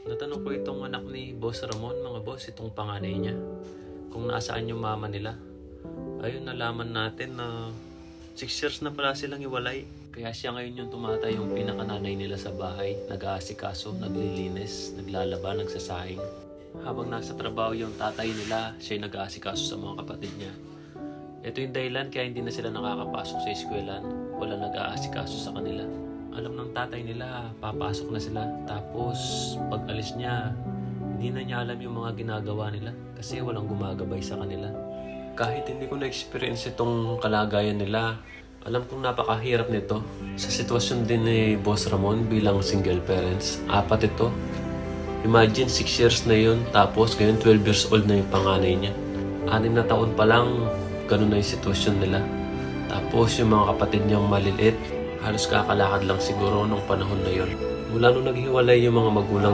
Natanong ko itong anak ni Boss Ramon, mga boss, itong panganay niya, kung nasaan yung mama nila. Ayun, nalaman natin na 6 years na pala silang iwalay. Kaya siya ngayon yung tumatay, yung pinakananay nila sa bahay, nag-aasikaso, naglilinis, naglalaba, nagsasahing. Habang nasa trabaho yung tatay nila, siya yung nag-aasikaso sa mga kapatid niya. Ito yung dahilan kaya hindi na sila nakakapasok sa eskwelahan. Wala nag-aasikaso sa kanila. Alam ng tatay nila, papasok na sila. Tapos, pag alis niya, hindi na niya alam yung mga ginagawa nila kasi walang gumagabay sa kanila. Kahit hindi ko na-experience itong kalagayan nila, alam kong napakahirap nito. Sa sitwasyon din ni Boss Ramon bilang single parents, 4 ito. Imagine 6 years na yun, tapos ngayon 12 years old na yung panganay niya. 6 na taon pa lang, ganun na yung sitwasyon nila. Tapos yung mga kapatid niyang maliliit, halos kakalakad lang siguro nung panahon na yun. Mula nung naghiwalay yung mga magulang